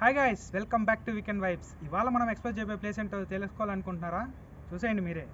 Hi guys, welcome back to weekend vibes. ఇవాళ మనం explore చేయబోయే ప్లేస్ ఏంటో తెలుసుకోవాలనుకుంటున్నారా? చూసేయండి మీరే.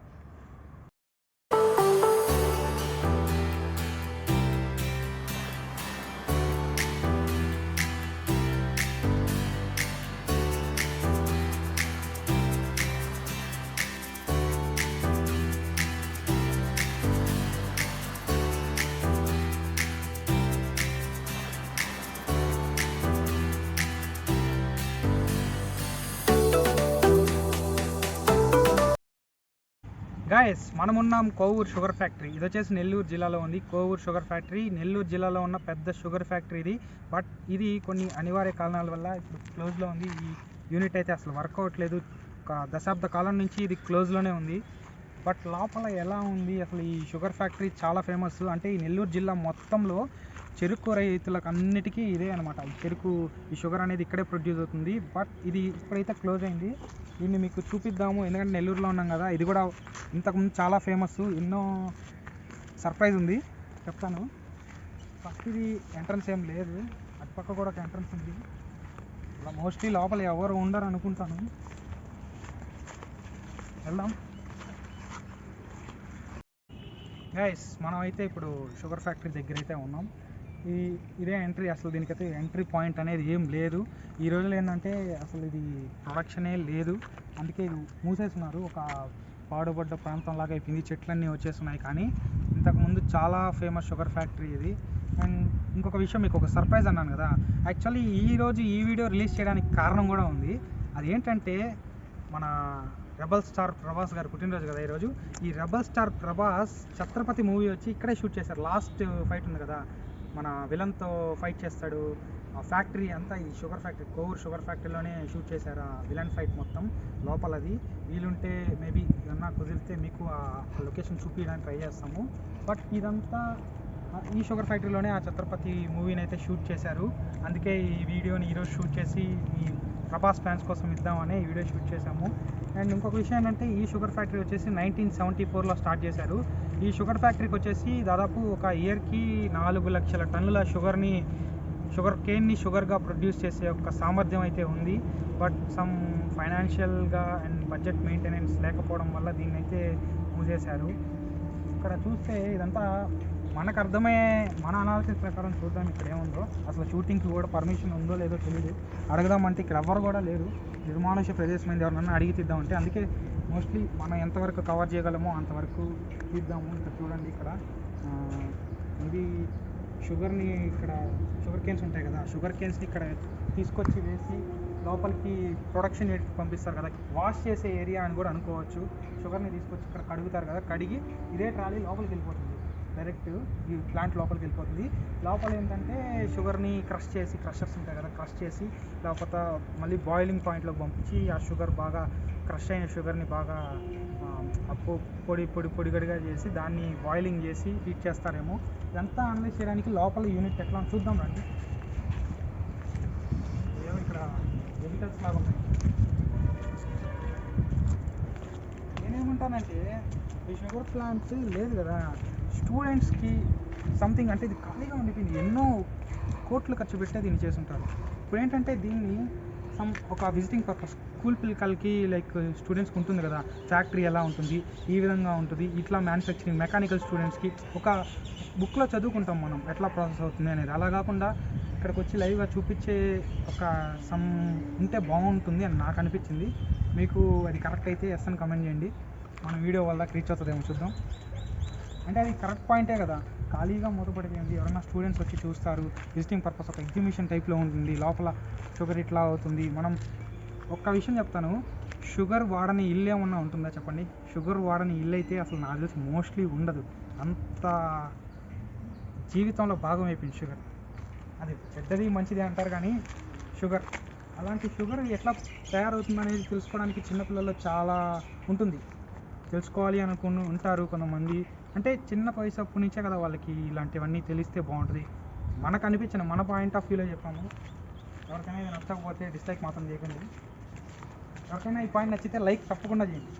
గాయస్, మనం ఉన్నాం కోవూర్ షుగర్ ఫ్యాక్టరీ. ఇది వచ్చేసి నెల్లూరు జిల్లాలో ఉంది. కోవూర్ షుగర్ ఫ్యాక్టరీ నెల్లూరు జిల్లాలో ఉన్న పెద్ద షుగర్ ఫ్యాక్టరీ ఇది. బట్ ఇది కొన్ని అనివార్య కారణాల వల్ల ఇప్పుడు క్లోజ్లో ఉంది. ఈ యూనిట్ అయితే అసలు వర్క్ అవ్వట్లేదు. ఒక దశాబ్ద కాలం నుంచి ఇది క్లోజ్లోనే ఉంది. బట్ లోపల ఎలా ఉంది అసలు? ఈ షుగర్ ఫ్యాక్టరీ చాలా ఫేమస్. అంటే ఈ నెల్లూరు జిల్లా మొత్తంలో చెరుకు రైతులకు అన్నిటికీ ఇదే అనమాట. చెరుకు, ఈ షుగర్ అనేది ఇక్కడే ప్రొడ్యూస్ అవుతుంది. బట్ ఇది ఇప్పుడైతే క్లోజ్ అయింది. దీన్ని మీకు చూపిద్దాము, ఎందుకంటే నెల్లూరులో ఉన్నాం కదా. ఇది కూడా ఇంతకుముందు చాలా ఫేమస్. ఎన్నో సర్ప్రైజ్ ఉంది, చెప్తాను. ఫస్ట్ ఇది ఎంట్రన్స్ ఏం లేదు, అటుపక్క కూడా ఒక ఎంట్రన్స్ ఉంది. ఇలా మోస్ట్లీ లోపల ఎవరు ఉండరు అనుకుంటాను. వెళ్దాం గైస్. మనం అయితే ఇప్పుడు షుగర్ ఫ్యాక్టరీ దగ్గర అయితే ఉన్నాం. ఇదే ఎంట్రీ. అసలు దీనికైతే ఎంట్రీ పాయింట్ అనేది ఏం లేదు. ఈ రోజులో ఏంటంటే అసలు ఇది ప్రొడక్షనే లేదు, అందుకే ఇది మూసేస్తున్నారు. ఒక పాడుబడ్డ ప్రాంతంలాగా అయిపోయింది, చెట్లన్నీ వచ్చేస్తున్నాయి. కానీ ఇంతకుముందు చాలా ఫేమస్ షుగర్ ఫ్యాక్టరీ ఇది. అండ్ ఇంకొక విషయం, మీకు ఒక సర్ప్రైజ్ అన్నాను కదా. యాక్చువల్లీ ఈరోజు ఈ వీడియో రిలీజ్ చేయడానికి కారణం కూడా ఉంది. అదేంటంటే మన రెబల్ స్టార్ ప్రభాస్ గారు పుట్టినరోజు కదా ఈరోజు. ఈ rebel star Prabhas Chhatrapati movie వచ్చి ఇక్కడే షూట్ చేశారు. లాస్ట్ ఫైట్ ఉంది కదా, మన విలన్తో ఫైట్ చేస్తాడు. ఆ ఫ్యాక్టరీ అంతా ఈ షుగర్ ఫ్యాక్టరీ, కోవూర్ షుగర్ ఫ్యాక్టరీలోనే షూట్ చేశారు ఆ విలన్ ఫైట్ మొత్తం లోపలది. వీలుంటే మేబీ ఏమన్నా కుదిరితే మీకు ఆ లొకేషన్ చూపించడానికి ట్రై చేస్తాము. బట్ ఇదంతా ఈ షుగర్ ఫ్యాక్టరీలోనే ఆ ఛత్రపతి మూవీని అయితే షూట్ చేశారు. అందుకే ఈ వీడియోని ఈరోజు షూట్ చేసి ఈ ప్రభాస్ ఫ్యాన్స్ కోసం ఇద్దామని ఈ వీడియో షూట్ చేశాము. అండ్ ఇంకొక విషయం ఏంటంటే, ఈ షుగర్ ఫ్యాక్టరీ వచ్చేసి 1974లో స్టార్ట్ చేశారు. ఈ షుగర్ ఫ్యాక్టరీకి వచ్చేసి దాదాపు ఒక ఇయర్కి 4 లక్షల టన్నుల షుగర్ కేన్ని షుగర్గా ప్రొడ్యూస్ చేసే ఒక సామర్థ్యం అయితే ఉంది. బట్ సమ్ ఫైనాన్షియల్గా అండ్ బడ్జెట్ మెయింటెనెన్స్ లేకపోవడం వల్ల దీన్ని అయితే మూసేశారు. ఇక్కడ చూస్తే ఇదంతా మనకు అర్థమయ్యే, మన అనాలిసిస్ ప్రకారం చూద్దాం ఇక్కడ ఏముందో. అసలు షూటింగ్కి కూడా పర్మిషన్ ఉందో లేదో తెలియదు. అడగదామంటే ఇక్కడ ఎవరు కూడా లేరు. నిర్మానుష్య ప్రదేశం అయింది, ఎవరినన్నా అడిగి తీద్దామంటే. అందుకే మోస్ట్లీ మనం ఎంతవరకు కవర్ చేయగలమో అంతవరకు తీద్దాము. ఇక్కడ చూడండి, ఇక్కడ ఇది షుగర్ని, ఇక్కడ షుగర్ కేన్స్ ఉంటాయి కదా, షుగర్ కేన్స్ని ఇక్కడ తీసుకొచ్చి వేసి లోపలికి ప్రొడక్షన్ యూనిట్కి పంపిస్తారు కదా. వాష్ చేసే ఏరియా అని కూడా అనుకోవచ్చు. షుగర్ని తీసుకొచ్చి ఇక్కడ కడుగుతారు కదా, కడిగి ఇదే ట్రాలీ లోపలికి వెళ్ళిపోతుంది. డైరెక్ట్ ఈ ప్లాంట్ లోపలికి వెళ్ళిపోతుంది. లోపల ఏంటంటే షుగర్ని క్రష్ చేసి, క్రషర్స్ ఉంటాయి కదా, క్రష్ చేసి లేకపోతే మళ్ళీ బాయిలింగ్ పాయింట్లోకి పంపించి ఆ షుగర్ బాగా క్రష్ అయిన షుగర్ని బాగా పొడిగడిగా చేసి దాన్ని బాయిలింగ్ చేసి హీట్ చేస్తారేమో. ఇదంతా అనలైజ్ చేయడానికి లోపల యూనిట్ ఎట్లా చూద్దాం రండి. ఏమో ఇక్కడ వెజిటల్స్ లాగా ఉన్నాయి. నేనేమంటానంటే, ఈ షుగర్ ప్లాంట్స్ లేదు కదా, స్టూడెంట్స్కి సంథింగ్ అంటే ఇది ఖాళీగా ఉండిపోయింది. ఎన్నో కోట్లు ఖర్చు పెట్టే దీన్ని చేసుంటారు. ఇప్పుడు ఏంటంటే దీన్ని ఒక విజిటింగ్ పర్పస్, స్కూల్ పిల్లలకి లైక్ స్టూడెంట్స్కి ఉంటుంది కదా, ఫ్యాక్టరీ ఎలా ఉంటుంది, ఈ విధంగా ఉంటుంది, ఇట్లా మ్యానుఫ్యాక్చరింగ్ మెకానికల్ స్టూడెంట్స్కి ఒక బుక్లో చదువుకుంటాం మనం ఎట్లా ప్రాసెస్ అవుతుంది అనేది. అలా కాకుండా ఇక్కడికి వచ్చి లైవ్గా చూపించే ఒక ఉంటే బాగుంటుంది అని నాకు అనిపించింది. మీకు అది కరెక్ట్ అయితే ఎస్ అని కమెంట్ చేయండి. మన వీడియో వల్ల రీచ్ అవుతుందేమో చూద్దాం. అంటే అది కరెక్ట్ పాయింటే కదా, ఖాళీగా మూతపడిపోయింది. ఎవరైనా స్టూడెంట్స్ వచ్చి చూస్తారు, విజిటింగ్ పర్పస్, ఒక ఎగ్జిబిషన్ టైప్లో ఉంటుంది. లోపల షుగర్ ఇట్లా అవుతుంది. మనం ఒక్క విషయం చెప్తాను, షుగర్ వాడని ఇల్లు ఏమన్నా ఉంటుందా చెప్పండి? షుగర్ వాడని ఇల్లు అయితే అసలు నాకు తెలిసి మోస్ట్లీ ఉండదు. అంత జీవితంలో భాగం అయిపోయింది షుగర్. అది చెడ్డది మంచిది అంటారు కానీ షుగర్, అలాంటి షుగర్ ఎట్లా తయారవుతుంది అనేది తెలుసుకోవడానికి చిన్నపిల్లల్లో చాలా ఉంటుంది. తెలుసుకోవాలి ఉంటారు కొంతమంది. అంటే చిన్న వయసు నుంచే కదా వాళ్ళకి ఇలాంటివన్నీ తెలిస్తే బాగుంటుంది. మనకు అనిపించిన మన పాయింట్ ఆఫ్ వ్యూలో చెప్పాము. ఎవరికైనా ఇది నచ్చకపోతే డిస్లైక్ మాత్రం చేయకండి. ఎవరికైనా ఈ పాయింట్ నచ్చితే లైక్ తప్పకుండా చేయండి.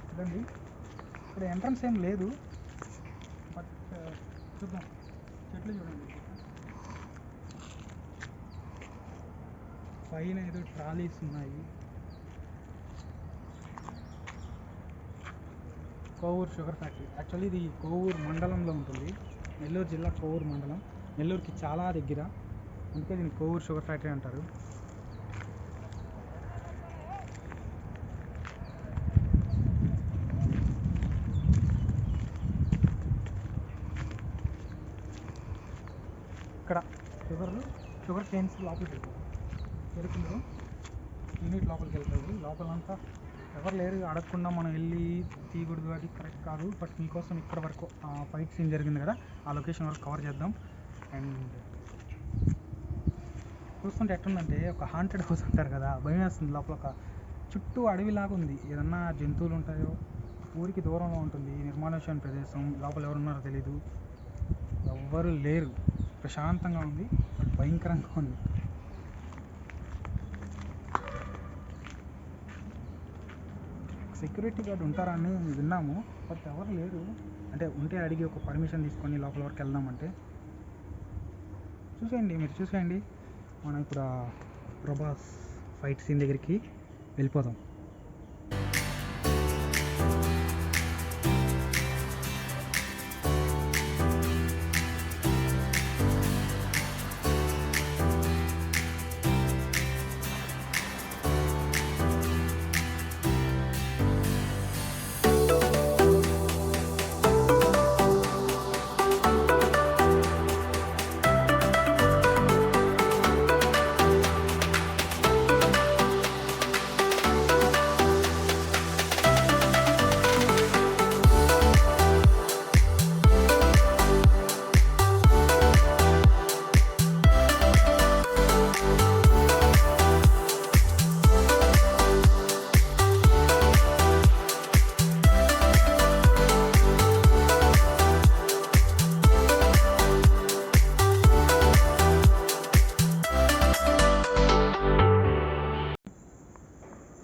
చూడండి, ఇప్పుడు ఎంట్రన్స్ ఏం లేదు, బట్ చూద్దాం. చెట్లు చూడండి, పైన ఏదో ట్రాలీస్ ఉన్నాయి. Kovur sugar factory. యాక్చువల్లీ ఇది కోవూరు మండలంలో ఉంటుంది. నెల్లూరు జిల్లా కోవూరు మండలం. నెల్లూరుకి చాలా దగ్గర, అందుకే దీన్ని కోవూరు షుగర్ ఫ్యాక్టరీ అంటారు. ఇక్కడ షుగర్ కేన్స్ లోపలికి వెళ్తారు. చెరుకులు యూనిట్ లోపలికి వెళ్తారు. లోపలంతా ఎవరు లేరు, అడగకుండా మనం వెళ్ళి తీయకూడదు, అది కరెక్ట్ కాదు. బట్ మీకోసం ఇక్కడ వరకు ఫైట్ సీన్ జరిగింది కదా, ఆ లొకేషన్ వరకు కవర్ చేద్దాం. అండ్ చూస్తుంటే ఎట్టుందంటే ఒక హాంటెడ్ హౌస్ అంటారు కదా, భయం వేస్తుంది. లోపల ఒక చుట్టూ అడవిలాగా ఉంది. ఏదన్నా జంతువులు ఉంటాయో, ఊరికి దూరంలో ఉంటుంది, నిర్మానుష్యమైన ప్రదేశం. లోపల ఎవరున్నారో తెలీదు, ఎవ్వరు లేరు. ప్రశాంతంగా ఉంది, బట్ భయంకరంగా ఉంది. సెక్యూరిటీ గార్డ్ ఉంటారని విన్నాము, బట్ ఎవరు లేరు. అంటే ఉంటే అడిగి ఒక పర్మిషన్ తీసుకొని లోపల వరకు వెళ్దామంటే. మీరు చూసేయండి. మనం ఇప్పుడు ప్రభాస్ ఫైట్ సీన్ దగ్గరికి వెళ్ళిపోదాం.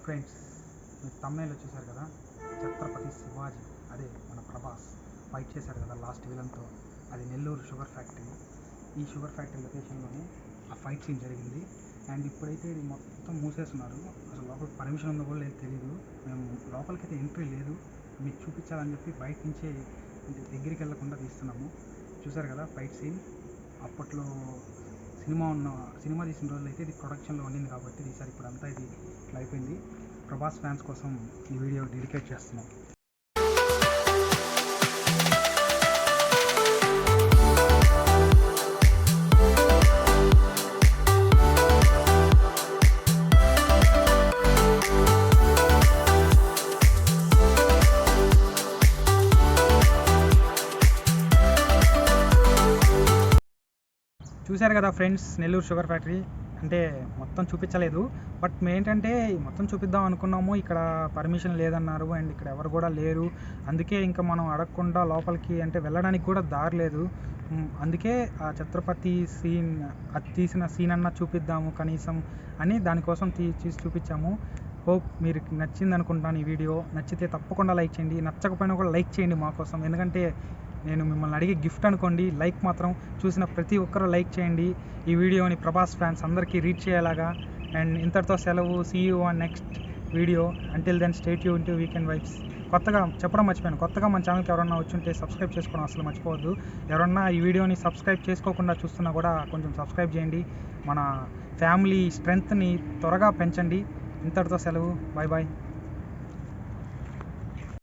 ఫ్రెండ్స్, మీరు తమ్నైల్ వచ్చేసారు కదా, ఛత్రపతి శివాజీ, అదే మన ప్రభాస్ ఫైట్ చేశారు కదా లాస్ట్ విలన్తో, అది నెల్లూరు షుగర్ ఫ్యాక్టరీ. ఈ షుగర్ ఫ్యాక్టరీ లొకేషన్లోనే ఆ ఫైట్ సీన్ జరిగింది. అండ్ ఇప్పుడైతే ఇది మొత్తం మూసేస్తున్నారు. అసలు లోపల పర్మిషన్ ఉందో కూడా లేదు తెలియదు. మేము లోపలికైతే ఎంట్రీ లేదు, మీకు చూపించాలని చెప్పి బయట నుంచే దగ్గరికి వెళ్ళకుండా తీస్తున్నాము. చూసారు కదా ఫైట్ సీన్. అప్పట్లో సినిమా తీసిన రోజులు అయితే ఇది ప్రొడక్షన్లో ఉండింది కాబట్టి ఈసారి ఇప్పుడు అంతా ఇది ఇట్లా అయిపోయింది. ప్రభాస్ ఫ్యాన్స్ కోసం ఈ వీడియో డెడికేట్ చేస్తున్నాం. చూశారు కదా ఫ్రెండ్స్, నెల్లూరు షుగర్ ఫ్యాక్టరీ. అంటే మొత్తం చూపించలేదు, బట్ ఏంటంటే మొత్తం చూపిద్దాం అనుకున్నాము. ఇక్కడ పర్మిషన్ లేదన్నారు అండ్ ఇక్కడ ఎవరు కూడా లేరు. అందుకే ఇంకా మనం అడగకుండా లోపలికి అంటే వెళ్ళడానికి కూడా దారి లేదు. అందుకే ఆ ఛత్రపతి సీన్, అది తీసిన సీన్ అన్నా చూపిద్దాము కనీసం అని దానికోసం తీసి చూపించాము. హోప్ మీరు నచ్చింది అనుకుంటాను ఈ వీడియో. నచ్చితే తప్పకుండా లైక్ చేయండి, నచ్చకపోయినా కూడా లైక్ చేయండి మా కోసం. ఎందుకంటే నేను మిమ్మల్ని అడిగే గిఫ్ట్ అనుకోండి. లైక్ మాత్రం చూసిన ప్రతి ఒక్కరూ లైక్ చేయండి. ఈ వీడియోని ప్రభాస్ ఫ్యాన్స్ అందరికీ రీచ్ చేయేలాగా. అండ్ ఇంతటితో సెలవు. See you on next video. Until then stay tune to weekend vibes. కొత్తగా చెప్పడం మర్చిపోయాను, కొత్తగా మన ఛానల్కి ఎవరన్నా వచ్చుంటే సబ్స్క్రైబ్ చేసుకోవడం అసలు మర్చిపోవద్దు. ఎవరన్నా ఈ వీడియోని సబ్స్క్రైబ్ చేసుకోకుండా చూస్తున్నా కూడా కొంచెం సబ్స్క్రైబ్ చేయండి. మన ఫ్యామిలీ స్ట్రెంగ్త్ని త్వరగా పెంచండి. ఇంతటితో సెలవు. Bye bye.